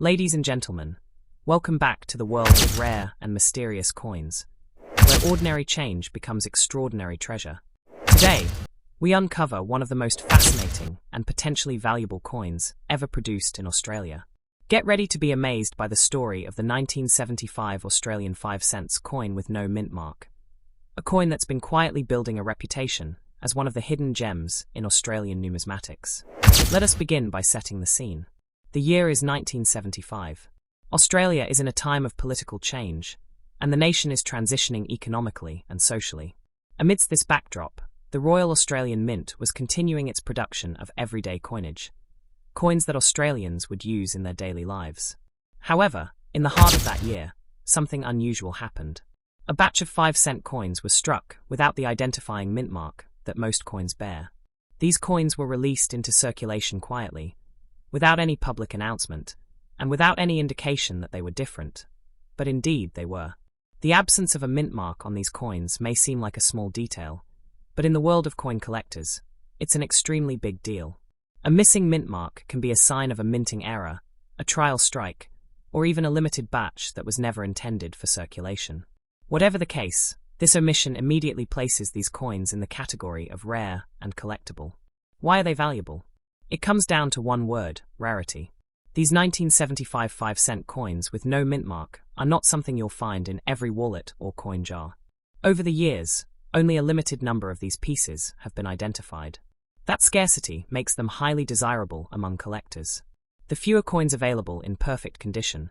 Ladies and gentlemen, welcome back to the world of rare and mysterious coins, where ordinary change becomes extraordinary treasure. Today, we uncover one of the most fascinating and potentially valuable coins ever produced in Australia. Get ready to be amazed by the story of the 1975 Australian 5 cents coin with no mint mark. A coin that's been quietly building a reputation as one of the hidden gems in Australian numismatics. Let us begin by setting the scene. The year is 1975. Australia is in a time of political change, and the nation is transitioning economically and socially. Amidst this backdrop, the Royal Australian Mint was continuing its production of everyday coinage, coins that Australians would use in their daily lives. However, in the heart of that year, something unusual happened. A batch of 5-cent coins was struck without the identifying mint mark that most coins bear. These coins were released into circulation quietly, without any public announcement, and without any indication that they were different. But indeed they were. The absence of a mint mark on these coins may seem like a small detail, but in the world of coin collectors, it's an extremely big deal. A missing mint mark can be a sign of a minting error, a trial strike, or even a limited batch that was never intended for circulation. Whatever the case, this omission immediately places these coins in the category of rare and collectible. Why are they valuable? It comes down to one word: rarity. These 1975 5-cent coins with no mint mark are not something you'll find in every wallet or coin jar. Over the years, only a limited number of these pieces have been identified. That scarcity makes them highly desirable among collectors. The fewer coins available in perfect condition,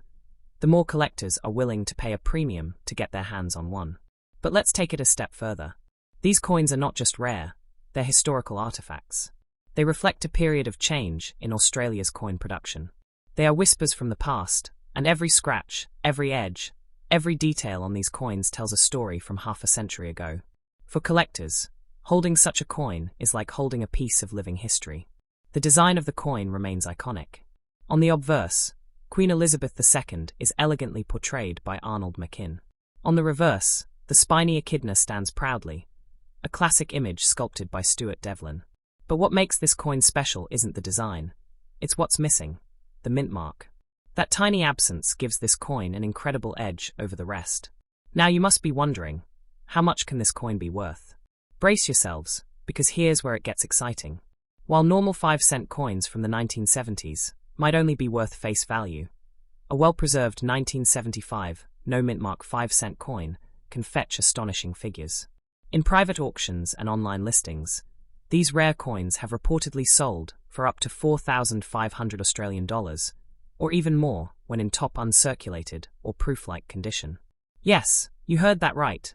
the more collectors are willing to pay a premium to get their hands on one. But let's take it a step further. These coins are not just rare, they're historical artifacts. They reflect a period of change in Australia's coin production. They are whispers from the past, and every scratch, every edge, every detail on these coins tells a story from half a century ago. For collectors, holding such a coin is like holding a piece of living history. The design of the coin remains iconic. On the obverse, Queen Elizabeth II is elegantly portrayed by Arnold McKinn. On the reverse, the spiny echidna stands proudly, a classic image sculpted by Stuart Devlin. But what makes this coin special isn't the design. It's what's missing: the mint mark. That tiny absence gives this coin an incredible edge over the rest. Now you must be wondering, how much can this coin be worth? Brace yourselves, because here's where it gets exciting. While normal 5-cent coins from the 1970s might only be worth face value, a well-preserved 1975 no mint mark 5-cent coin can fetch astonishing figures. In private auctions and online listings, these rare coins have reportedly sold for up to 4,500 Australian dollars, or even more when in top uncirculated or proof-like condition. Yes, you heard that right.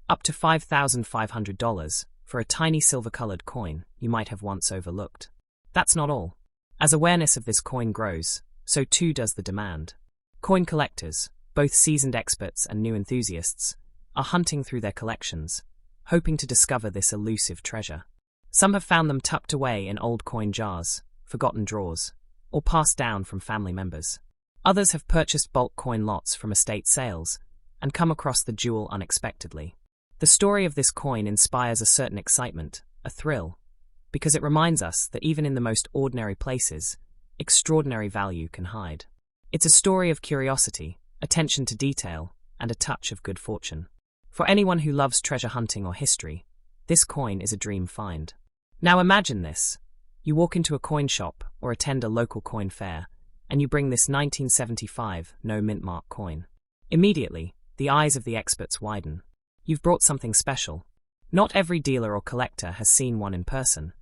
Up to $5,500 for a tiny silver-colored coin you might have once overlooked. That's not all. As awareness of this coin grows, so too does the demand. Coin collectors, both seasoned experts and new enthusiasts, are hunting through their collections, hoping to discover this elusive treasure. Some have found them tucked away in old coin jars, forgotten drawers, or passed down from family members. Others have purchased bulk coin lots from estate sales and come across the jewel unexpectedly. The story of this coin inspires a certain excitement, a thrill, because it reminds us that even in the most ordinary places, extraordinary value can hide. It's a story of curiosity, attention to detail, and a touch of good fortune. For anyone who loves treasure hunting or history, this coin is a dream find. Now imagine this. You walk into a coin shop or attend a local coin fair, and you bring this 1975 no mint mark coin. Immediately, the eyes of the experts widen. You've brought something special. Not every dealer or collector has seen one in person,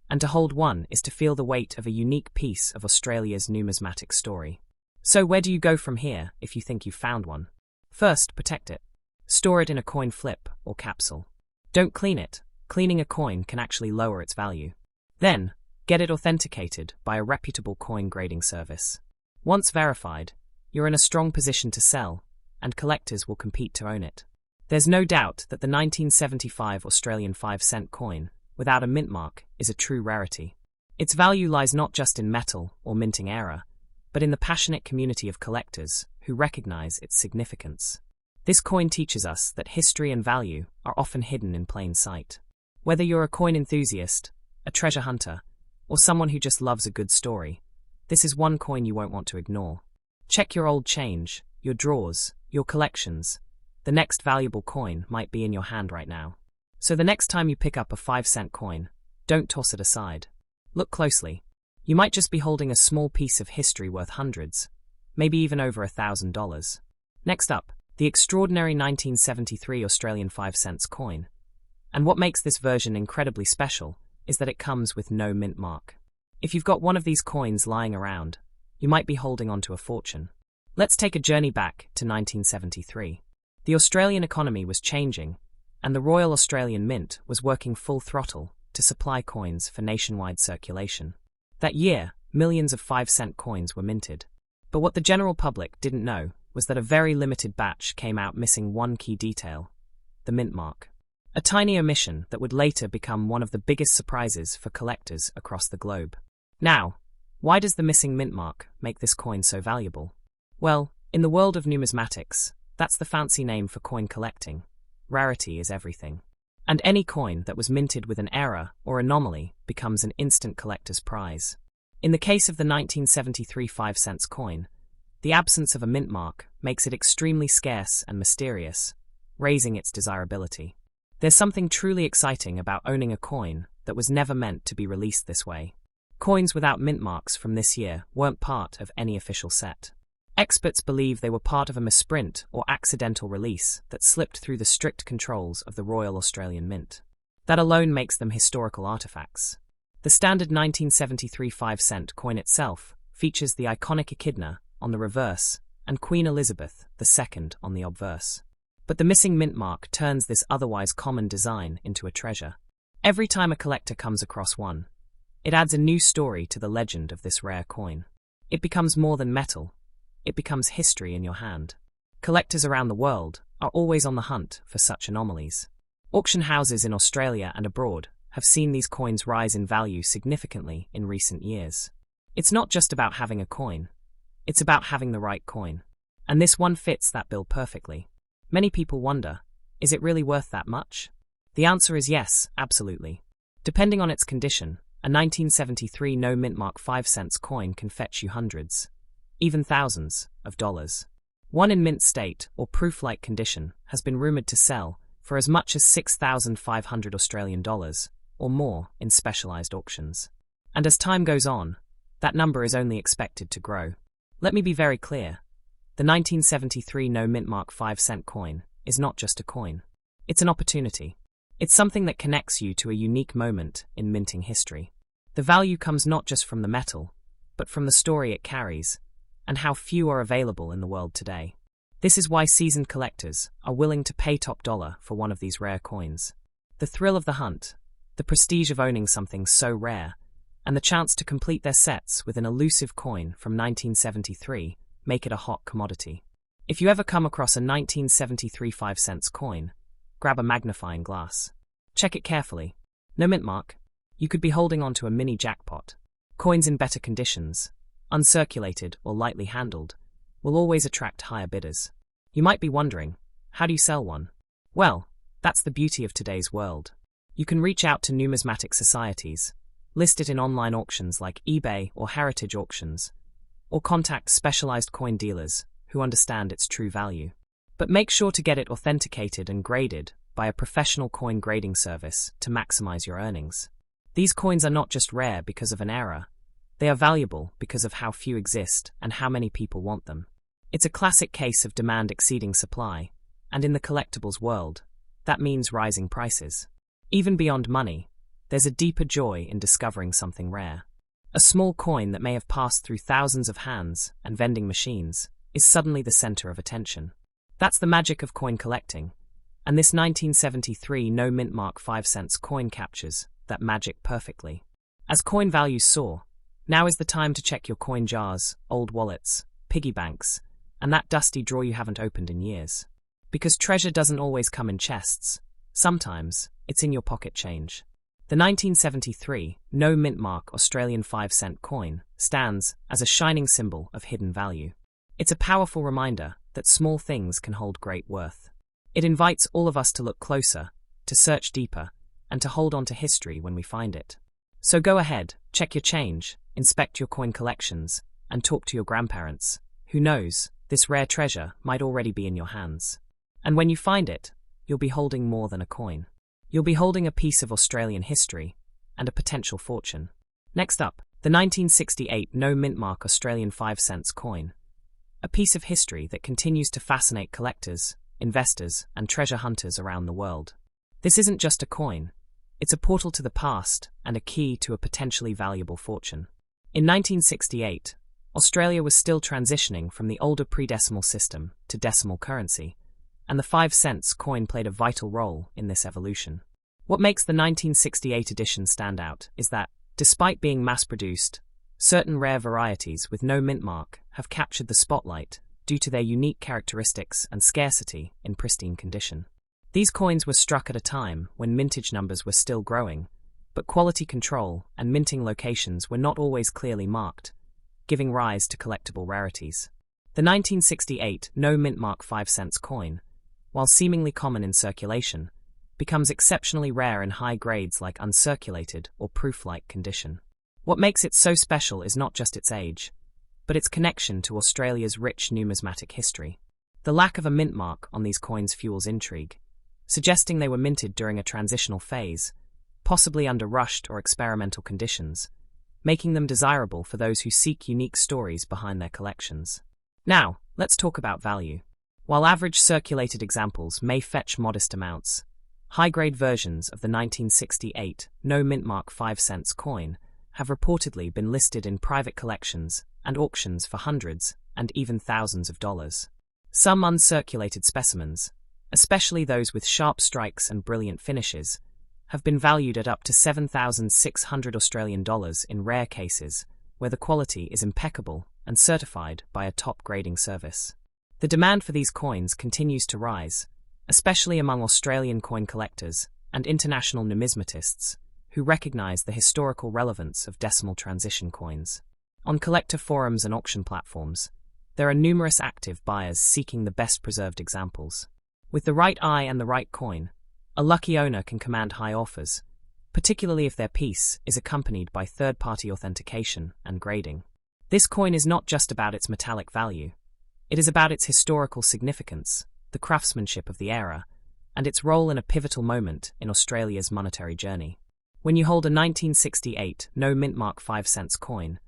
and to hold one is to feel the weight of a unique piece of Australia's numismatic story. So where do you go from here if you think you've found one? First, protect it. Store it in a coin flip or capsule. Don't clean it. Cleaning a coin can actually lower its value. Then, get it authenticated by a reputable coin grading service. Once verified, you're in a strong position to sell, and collectors will compete to own it. There's no doubt that the 1975 Australian 5-cent coin, without a mint mark, is a true rarity. Its value lies not just in metal or minting error, but in the passionate community of collectors who recognize its significance. This coin teaches us that history and value are often hidden in plain sight. Whether you're a coin enthusiast, a treasure hunter, or someone who just loves a good story, this is one coin you won't want to ignore. Check your old change, your drawers, your collections. The next valuable coin might be in your hand right now. So the next time you pick up a 5-cent coin, don't toss it aside. Look closely. You might just be holding a small piece of history worth hundreds, maybe even over $1,000. Next up, the extraordinary 1973 Australian 5-cent coin. And what makes this version incredibly special is that it comes with no mint mark. If you've got one of these coins lying around, you might be holding on to a fortune. Let's take a journey back to 1973. The Australian economy was changing, and the Royal Australian Mint was working full throttle to supply coins for nationwide circulation. That year, millions of 5-cent coins were minted. But what the general public didn't know was that a very limited batch came out missing one key detail: the mint mark. A tiny omission that would later become one of the biggest surprises for collectors across the globe. Now, why does the missing mint mark make this coin so valuable? Well, in the world of numismatics, that's the fancy name for coin collecting. Rarity is everything. And any coin that was minted with an error or anomaly becomes an instant collector's prize. In the case of the 1973 5-cent coin, the absence of a mint mark makes it extremely scarce and mysterious, raising its desirability. There's something truly exciting about owning a coin that was never meant to be released this way. Coins without mint marks from this year weren't part of any official set. Experts believe they were part of a misprint or accidental release that slipped through the strict controls of the Royal Australian Mint. That alone makes them historical artifacts. The standard 1973 5-cent coin itself features the iconic echidna on the reverse and Queen Elizabeth II on the obverse. But the missing mint mark turns this otherwise common design into a treasure. Every time a collector comes across one, it adds a new story to the legend of this rare coin. It becomes more than metal. It becomes history in your hand. Collectors around the world are always on the hunt for such anomalies. Auction houses in Australia and abroad have seen these coins rise in value significantly in recent years. It's not just about having a coin. It's about having the right coin. And this one fits that bill perfectly. Many people wonder, is it really worth that much? The answer is yes, absolutely. Depending on its condition, a 1973 no mint mark 5-cent coin can fetch you hundreds, even thousands, of dollars. One in mint state or proof-like condition has been rumored to sell for as much as 6,500 Australian dollars or more in specialized auctions. And as time goes on, that number is only expected to grow. Let me be very clear. The 1973 no mint mark 5-cent coin is not just a coin. It's an opportunity. It's something that connects you to a unique moment in minting history. The value comes not just from the metal, but from the story it carries, and how few are available in the world today. This is why seasoned collectors are willing to pay top dollar for one of these rare coins. The thrill of the hunt, the prestige of owning something so rare, and the chance to complete their sets with an elusive coin from 1973 make it a hot commodity. If you ever come across a 1973 5-cent coin, grab a magnifying glass. Check it carefully. No mint mark. You could be holding on to a mini jackpot. Coins in better conditions, uncirculated or lightly handled, will always attract higher bidders. You might be wondering, how do you sell one? Well, that's the beauty of today's world. You can reach out to numismatic societies, list it in online auctions like eBay or heritage auctions, or contact specialized coin dealers who understand its true value. But make sure to get it authenticated and graded by a professional coin grading service to maximize your earnings. These coins are not just rare because of an error. They are valuable because of how few exist and how many people want them. It's a classic case of demand exceeding supply, and in the collectibles world, that means rising prices. Even beyond money, there's a deeper joy in discovering something rare. A small coin that may have passed through thousands of hands and vending machines is suddenly the center of attention. That's the magic of coin collecting, and this 1973 no mint mark 5-cent coin captures that magic perfectly. As coin values soar, now is the time to check your coin jars, old wallets, piggy banks, and that dusty drawer you haven't opened in years. Because treasure doesn't always come in chests. Sometimes, it's in your pocket change. The 1973 no mint mark Australian 5-cent coin stands as a shining symbol of hidden value. It's a powerful reminder that small things can hold great worth. It invites all of us to look closer, to search deeper, and to hold on to history when we find it. So go ahead, check your change, inspect your coin collections, and talk to your grandparents, Who knows, this rare treasure might already be in your hands. And when you find it, you'll be holding more than a coin. You'll be holding a piece of Australian history and a potential fortune. Next up, the 1968 no-mint-mark Australian 5-cents coin. A piece of history that continues to fascinate collectors, investors, and treasure hunters around the world. This isn't just a coin. It's a portal to the past and a key to a potentially valuable fortune. In 1968, Australia was still transitioning from the older pre-decimal system to decimal currency, and the 5-cents coin played a vital role in this evolution. What makes the 1968 edition stand out is that, despite being mass-produced, certain rare varieties with no mint mark have captured the spotlight due to their unique characteristics and scarcity in pristine condition. These coins were struck at a time when mintage numbers were still growing, but quality control and minting locations were not always clearly marked, giving rise to collectible rarities. The 1968 no mint mark 5-cents coin, while seemingly common in circulation, becomes exceptionally rare in high grades like uncirculated or proof-like condition. What makes it so special is not just its age, but its connection to Australia's rich numismatic history. The lack of a mint mark on these coins fuels intrigue, suggesting they were minted during a transitional phase, possibly under rushed or experimental conditions, making them desirable for those who seek unique stories behind their collections. Now, let's talk about value. While average circulated examples may fetch modest amounts, high-grade versions of the 1968 no mint mark 5-cents coin have reportedly been listed in private collections and auctions for hundreds and even thousands of dollars. Some uncirculated specimens, especially those with sharp strikes and brilliant finishes, have been valued at up to $7,600 in rare cases, where the quality is impeccable and certified by a top grading service. The demand for these coins continues to rise, especially among Australian coin collectors and international numismatists, who recognize the historical relevance of decimal transition coins. On collector forums and auction platforms, there are numerous active buyers seeking the best preserved examples. With the right eye and the right coin, a lucky owner can command high offers, particularly if their piece is accompanied by third-party authentication and grading. This coin is not just about its metallic value. It is about its historical significance, the craftsmanship of the era, and its role in a pivotal moment in Australia's monetary journey. When you hold a 1968 no mint mark 5-cents coin,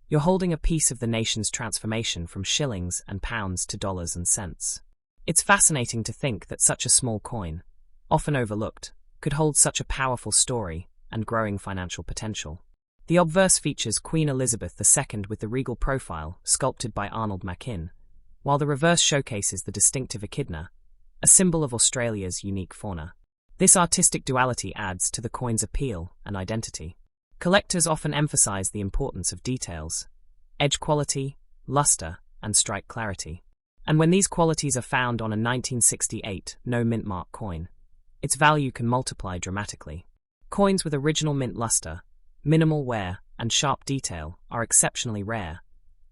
you're holding a piece of the nation's transformation from shillings and pounds to dollars and cents. It's fascinating to think that such a small coin, often overlooked, could hold such a powerful story and growing financial potential. The obverse features Queen Elizabeth II with the regal profile sculpted by Arnold Machin, while the reverse showcases the distinctive echidna, a symbol of Australia's unique fauna. This artistic duality adds to the coin's appeal and identity. Collectors often emphasize the importance of details, edge quality, luster, and strike clarity. And when these qualities are found on a 1968 no mint mark coin, its value can multiply dramatically. Coins with original mint luster, minimal wear, and sharp detail are exceptionally rare,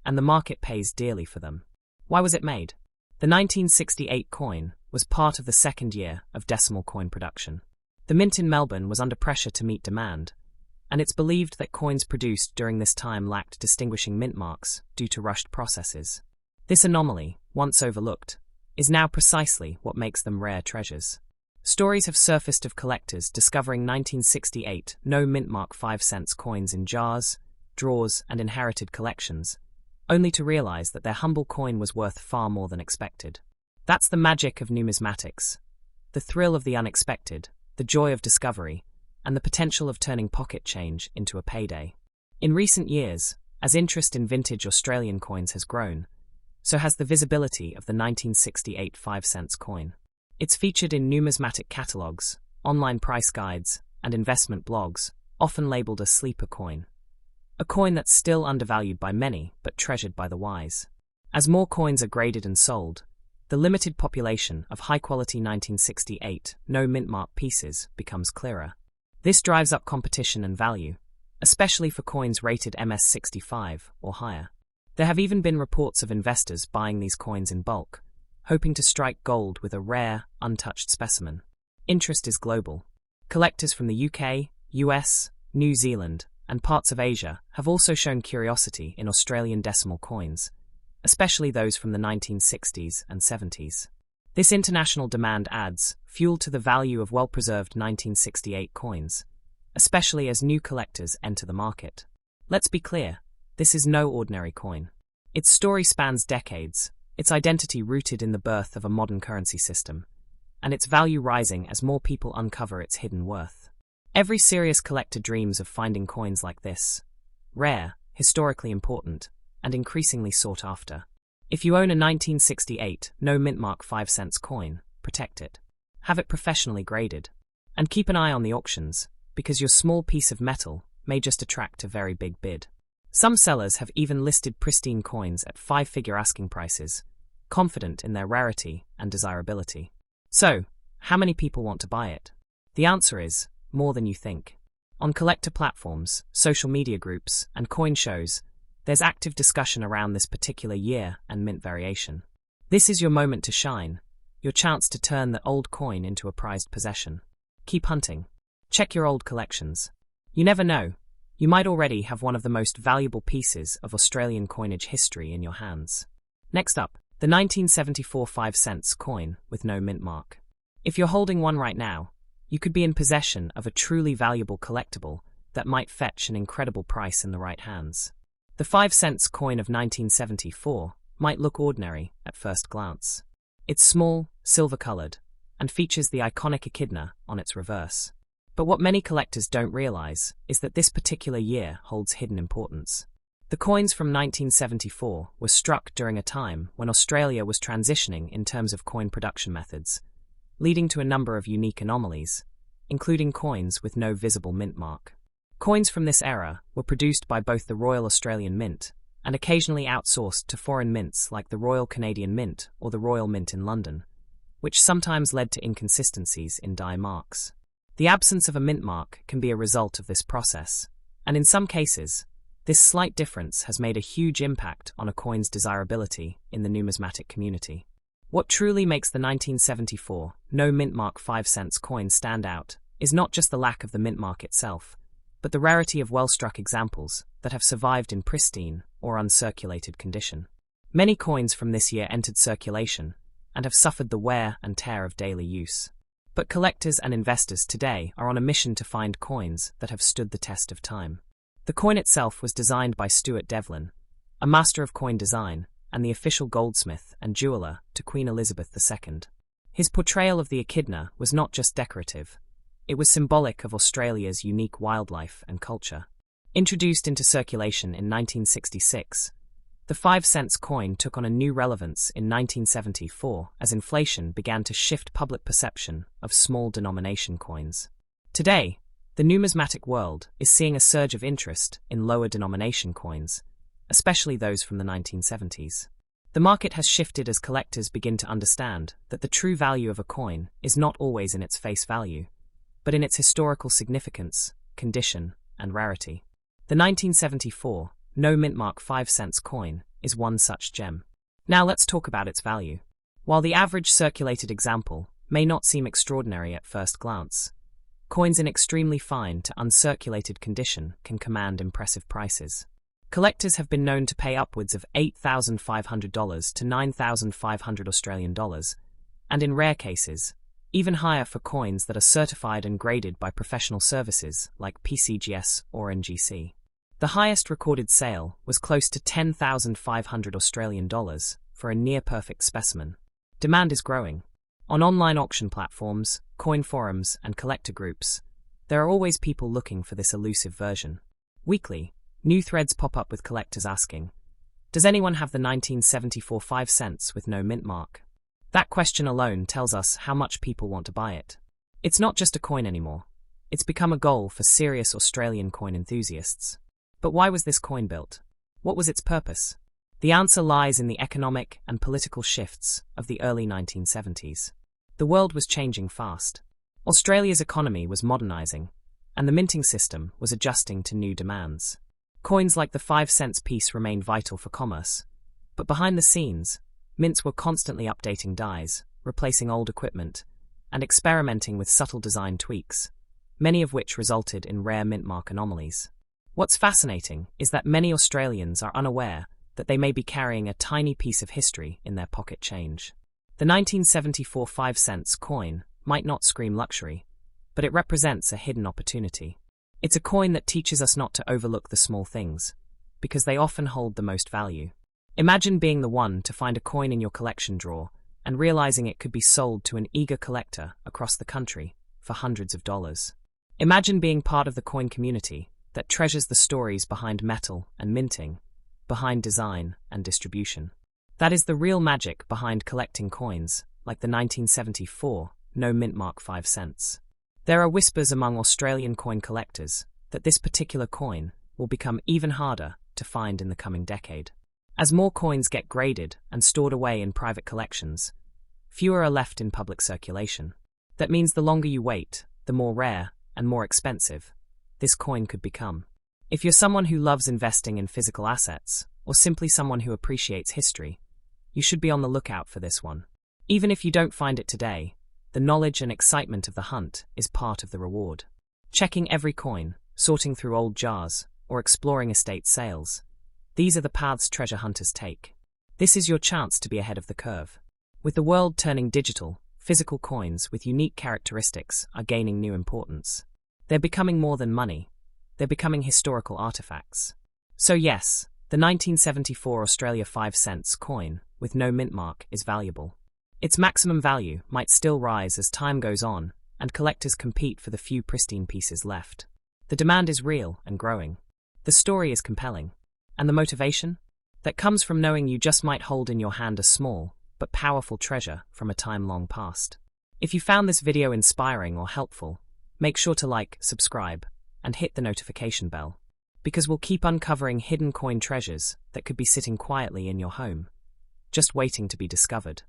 and the market pays dearly for them. Why was it made? The 1968 coin was part of the second year of decimal coin production. The mint in Melbourne was under pressure to meet demand, and it's believed that coins produced during this time lacked distinguishing mint marks due to rushed processes. This anomaly, once overlooked, is now precisely what makes them rare treasures. Stories have surfaced of collectors discovering 1968 no mint mark 5-cents coins in jars, drawers, and inherited collections, only to realize that their humble coin was worth far more than expected. That's the magic of numismatics. The thrill of the unexpected, the joy of discovery, and the potential of turning pocket change into a payday. In recent years, as interest in vintage Australian coins has grown, so has the visibility of the 1968 5-cents coin. It's featured in numismatic catalogues, online price guides, and investment blogs, often labeled a sleeper coin. A coin that's still undervalued by many, but treasured by the wise. As more coins are graded and sold, the limited population of high-quality 1968 no mint mark pieces becomes clearer. This drives up competition and value, especially for coins rated MS65 or higher. There have even been reports of investors buying these coins in bulk, hoping to strike gold with a rare, untouched specimen. Interest is global. Collectors from the UK, US, New Zealand, and parts of Asia have also shown curiosity in Australian decimal coins, especially those from the 1960s and 70s. This international demand adds fuel to the value of well-preserved 1968 coins, especially as new collectors enter the market. Let's be clear, this is no ordinary coin. Its story spans decades, its identity rooted in the birth of a modern currency system, and its value rising as more people uncover its hidden worth. Every serious collector dreams of finding coins like this, rare, historically important, and increasingly sought after. If you own a 1968 no mint mark 5 cents coin, protect it. Have it professionally graded. And keep an eye on the auctions, because your small piece of metal may just attract a very big bid. Some sellers have even listed pristine coins at 5-figure asking prices, confident in their rarity and desirability. So, how many people want to buy it? The answer is, more than you think. On collector platforms, social media groups, and coin shows, there's active discussion around this particular year and mint variation. This is your moment to shine, your chance to turn the old coin into a prized possession. Keep hunting. Check your old collections. You never know, you might already have one of the most valuable pieces of Australian coinage history in your hands. Next up, the 1974 5 cents coin with no mint mark. If you're holding one right now, you could be in possession of a truly valuable collectible that might fetch an incredible price in the right hands. The 5 cents coin of 1974 might look ordinary at first glance. It's small, silver-colored, and features the iconic echidna on its reverse. But what many collectors don't realize is that this particular year holds hidden importance. The coins from 1974 were struck during a time when Australia was transitioning in terms of coin production methods, leading to a number of unique anomalies, including coins with no visible mint mark. Coins from this era were produced by both the Royal Australian Mint and occasionally outsourced to foreign mints like the Royal Canadian Mint or the Royal Mint in London, which sometimes led to inconsistencies in die marks. The absence of a mint mark can be a result of this process, and in some cases, this slight difference has made a huge impact on a coin's desirability in the numismatic community. What truly makes the 1974 no mint mark 5 cents coin stand out is not just the lack of the mint mark itself, but the rarity of well-struck examples that have survived in pristine or uncirculated condition. Many coins from this year entered circulation and have suffered the wear and tear of daily use. But collectors and investors today are on a mission to find coins that have stood the test of time. The coin itself was designed by Stuart Devlin, a master of coin design and the official goldsmith and jeweller to Queen Elizabeth II. His portrayal of the echidna was not just decorative, it was symbolic of Australia's unique wildlife and culture. Introduced into circulation in 1966, the 5 cents coin took on a new relevance in 1974 as inflation began to shift public perception of small denomination coins. Today, the numismatic world is seeing a surge of interest in lower denomination coins, especially those from the 1970s. The market has shifted as collectors begin to understand that the true value of a coin is not always in its face value, but in its historical significance, condition, and rarity. The 1974 no mint mark 5 cents coin is one such gem. Now let's talk about its value. While the average circulated example may not seem extraordinary at first glance, coins in extremely fine to uncirculated condition can command impressive prices. Collectors have been known to pay upwards of $8,500 to $9,500 Australian dollars, and in rare cases, even higher for coins that are certified and graded by professional services like PCGS or NGC. The highest recorded sale was close to $10,500 Australian dollars for a near-perfect specimen. Demand is growing. On online auction platforms, coin forums, and collector groups, there are always people looking for this elusive version. Weekly, new threads pop up with collectors asking, "Does anyone have the 1974 5 cents with no mint mark?" That question alone tells us how much people want to buy it. It's not just a coin anymore. It's become a goal for serious Australian coin enthusiasts. But why was this coin built? What was its purpose? The answer lies in the economic and political shifts of the early 1970s. The world was changing fast. Australia's economy was modernizing, and the minting system was adjusting to new demands. Coins like the 5 cents piece remained vital for commerce, but behind the scenes, mints were constantly updating dies, replacing old equipment, and experimenting with subtle design tweaks, many of which resulted in rare mint mark anomalies. What's fascinating is that many Australians are unaware that they may be carrying a tiny piece of history in their pocket change. The 1974 5-cent coin might not scream luxury, but it represents a hidden opportunity. It's a coin that teaches us not to overlook the small things, because they often hold the most value. Imagine being the one to find a coin in your collection drawer and realizing it could be sold to an eager collector across the country for hundreds of dollars. Imagine being part of the coin community that treasures the stories behind metal and minting, behind design and distribution. That is the real magic behind collecting coins, like the 1974 no mint mark 5 cents. There are whispers among Australian coin collectors that this particular coin will become even harder to find in the coming decade. As more coins get graded and stored away in private collections, fewer are left in public circulation. That means the longer you wait, the more rare and more expensive this coin could become. If you're someone who loves investing in physical assets, or simply someone who appreciates history, you should be on the lookout for this one. Even if you don't find it today, the knowledge and excitement of the hunt is part of the reward. Checking every coin, sorting through old jars, or exploring estate sales. These are the paths treasure hunters take. This is your chance to be ahead of the curve. With the world turning digital, physical coins with unique characteristics are gaining new importance. They're becoming more than money. They're becoming historical artifacts. So yes, the 1974 Australia 5-cent coin with no mint mark is valuable. Its maximum value might still rise as time goes on and collectors compete for the few pristine pieces left. The demand is real and growing. The story is compelling. And the motivation? That comes from knowing you just might hold in your hand a small but powerful treasure from a time long past. If you found this video inspiring or helpful, make sure to like, subscribe, and hit the notification bell, because we'll keep uncovering hidden coin treasures that could be sitting quietly in your home, just waiting to be discovered.